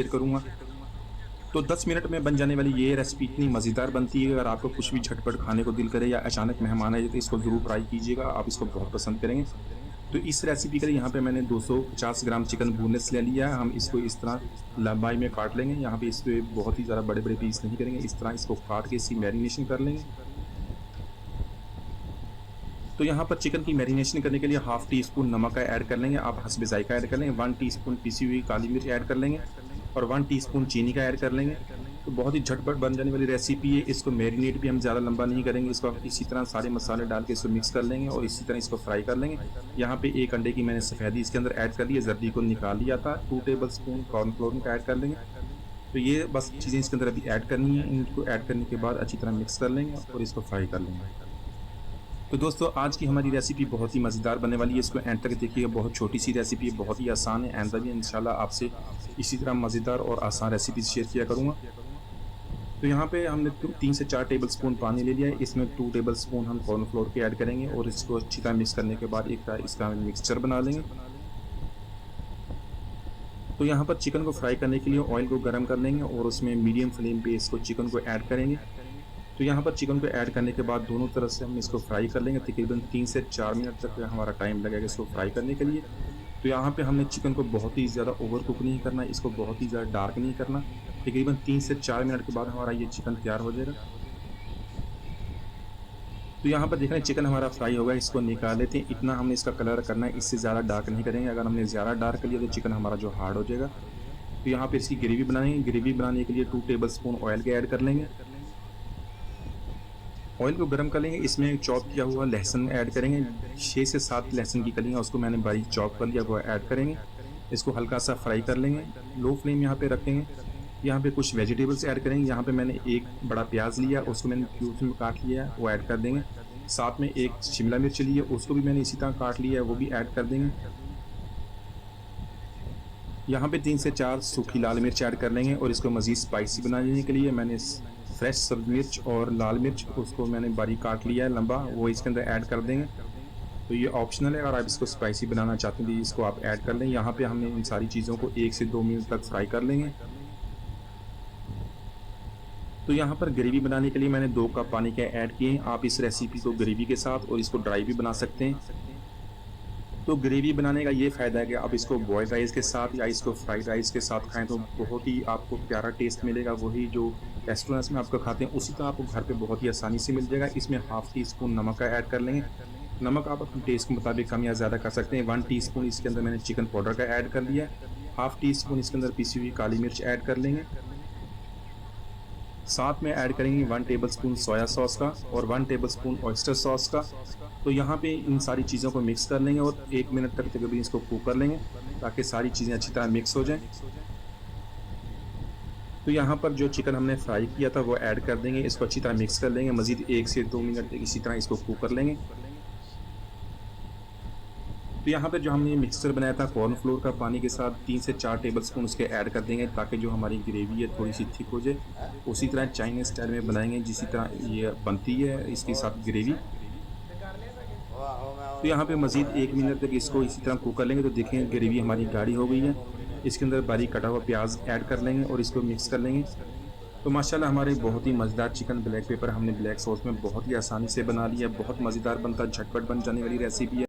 करूँगा। तो 10 मिनट में बन जाने वाली ये रेसिपी इतनी मज़ेदार बनती है, अगर आपको कुछ भी झटपट खाने को दिल करे या अचानक मेहमान आए तो इसको ज़रूर ट्राई कीजिएगा, आप इसको बहुत पसंद करेंगे। तो इस रेसिपी के लिए यहाँ पे मैंने 250 ग्राम चिकन बोनलेस ले लिया है। हम इसको इस तरह लंबाई में काट लेंगे। यहाँ पे इसके बहुत ही ज़्यादा बड़े-बड़े पीस नहीं करेंगे, इस तरह इसको काट के इसकी मैरिनेशन कर लेंगे। तो यहाँ पर चिकन की मैरिनेशन करने के लिए हाफ़ टी स्पून नमक का ऐड कर लेंगे, आप हस्बे ज़ायक़ा ऐड कर लेंगे, 1 टीस्पून पिसी हुई काली मिर्च ऐड कर लेंगे और 1 टीस्पून चीनी का ऐड कर लेंगे। तो बहुत ही झटपट बन जाने वाली रेसिपी है। इसको मैरिनेट भी हम ज़्यादा लंबा नहीं करेंगे, इसको इसी तरह सारे मसाले डाल के इसको मिक्स कर लेंगे और इसी तरह इसको फ्राई कर लेंगे। यहाँ पे 1 अंडे की मैंने सफ़ेदी इसके अंदर ऐड कर ली है, जर्दी को निकाल लिया था। 2 टेबलस्पून कॉर्नफ्लोर का ऐड कर लेंगे। तो ये बस चीज़ें इसके अंदर अभी ऐड करनी है। इनको ऐड करने के बाद अच्छी तरह मिक्स कर लेंगे और इसको फ्राई कर लेंगे। तो दोस्तों आज की हमारी रेसिपी बहुत ही मज़ेदार बनने वाली है, इसको एंड तक देखिएगा। बहुत छोटी सी रेसिपी है, बहुत ही आसान है। एंड तक भी इंशाल्लाह आपसे इसी तरह मज़ेदार और आसान रेसिपी शेयर किया करूँगा। तो यहाँ पे हमने 3 से 4 टेबलस्पून पानी ले लिया है, इसमें 2 टेबलस्पून हम कॉर्नफ्लोर के ऐड करेंगे और इसको अच्छी तरह मिक्स करने के बाद एक इसका मिक्सचर बना लेंगे। तो यहाँ पर चिकन को फ्राई करने के लिए ऑयल को गर्म कर लेंगे और उसमें मीडियम फ्लेम पे इसको चिकन को ऐड करेंगे। तो यहाँ पर चिकन को ऐड करने के बाद दोनों तरफ से हम इसको फ्राई कर लेंगे। तकरीबन 3 से 4 मिनट तक हमारा टाइम लगेगा इसको फ्राई करने के लिए। तो यहाँ पे हमने चिकन को बहुत ही ज़्यादा ओवर कुक नहीं करना, इसको बहुत ही ज़्यादा डार्क नहीं करना। तकरीबन 3 से 4 मिनट के बाद हमारा ये चिकन तैयार हो जाएगा। तो यहाँ पर देख रहे हैं चिकन हमारा फ्राई होगा, इसको निकाल लेते हैं। इतना हमने इसका कलर करना है, इससे ज़्यादा डार्क नहीं करेंगे। अगर हमने ज़्यादा डार्क कर लिया तो चिकन हमारा जो हार्ड हो जाएगा। तो यहाँ पर इसकी ग्रेवी बनाएंगे। ग्रेवी बनाने के लिए 2 टेबलस्पून ऑयल के ऐड कर लेंगे। ऑयल को गर्म कर लेंगे, इसमें चॉप किया हुआ लहसुन ऐड करेंगे। 6 से 7 लहसुन की कलियाँ उसको मैंने बारीक चॉप कर लिया, वो ऐड करेंगे। इसको हल्का सा फ्राई कर लेंगे, लो फ्लेम यहाँ पे रखेंगे। यहाँ पे कुछ वेजिटेबल्स ऐड करेंगे। यहाँ पे मैंने एक बड़ा प्याज लिया, उसको मैंने क्यूब्स में काट लिया है, वो ऐड कर देंगे। साथ में एक शिमला मिर्च ली है, उसको भी मैंने इसी तरह काट लिया है, वो भी ऐड कर देंगे। यहाँ पे 3 से 4 सूखी लाल मिर्च ऐड कर लेंगे और इसको मज़ीद स्पाइसी बनाने के लिए मैंने फ्रेश सब्ज़ मिर्च और लाल मिर्च उसको मैंने बारीक काट लिया है लंबा, वो इसके अंदर ऐड कर देंगे। तो ये ऑप्शनल है, अगर आप इसको स्पाइसी बनाना चाहते हैं तो इसको आप ऐड कर लें। यहाँ पे हमने इन सारी चीज़ों को 1 से 2 मिनट तक फ्राई कर लेंगे। तो यहाँ पर ग्रेवी बनाने के लिए मैंने 2 कप पानी के ऐड किए हैं। आप इस रेसिपी को ग्रेवी के साथ और इसको ड्राई भी बना सकते हैं। तो ग्रेवी बनाने का ये फ़ायदा है कि आप इसको बॉयल्ड राइस के साथ या इसको फ्राइड राइस के साथ खाएं तो बहुत ही आपको प्यारा टेस्ट मिलेगा। वही जो रेस्टोरेंट्स में आपको खाते हैं उसी तरह आपको घर पे बहुत ही आसानी से मिल जाएगा। इसमें हाफ़ टी स्पून नमक का ऐड कर लेंगे। नमक आप अपने टेस्ट के मुताबिक कम या ज़्यादा कर सकते हैं। 1 टीस्पून इसके अंदर मैंने चिकन पाउडर का ऐड कर लिया है। हाफ़ टी स्पून इसके अंदर पिसी हुई काली मिर्च ऐड कर लेंगे। साथ में ऐड करेंगे 1 टेबलस्पून सोया सॉस का और 1 टेबलस्पून ऑयस्टर सॉस का। तो यहाँ पे इन सारी चीज़ों को मिक्स कर लेंगे और 1 मिनट तक तकरीबन इसको कुक कर लेंगे ताकि सारी चीज़ें अच्छी तरह मिक्स हो जाएं। तो यहाँ पर जो चिकन हमने फ्राई किया था वो ऐड कर देंगे, इसको अच्छी तरह मिक्स कर लेंगे। मज़ीद 1 से 2 मिनट तक इसी तरह इसको कुक कर लेंगे। तो यहाँ पे जो हमने मिक्सचर बनाया था कॉर्नफ्लोर का पानी के साथ 3 से 4 टेबलस्पून उसके ऐड कर देंगे ताकि जो हमारी ग्रेवी है थोड़ी सी थिक हो जाए। उसी तरह चाइनीज़ स्टाइल में बनाएंगे जिसी तरह ये बनती है इसके साथ ग्रेवी। तो यहाँ पे मज़ीद 1 मिनट तक इसको इसी तरह कुक कर लेंगे। तो देखें ग्रेवी हमारी गाढ़ी हो गई है। इसके अंदर बारीक कटा हुआ प्याज ऐड कर लेंगे और इसको मिक्स कर लेंगे। तो माशाल्लाह हमारे बहुत ही मज़ेदार चिकन ब्लैक पेपर हमने ब्लैक सॉस में बहुत ही आसानी से बना लिया। बहुत मज़ेदार बनता, झटपट बन जाने वाली रेसिपी है।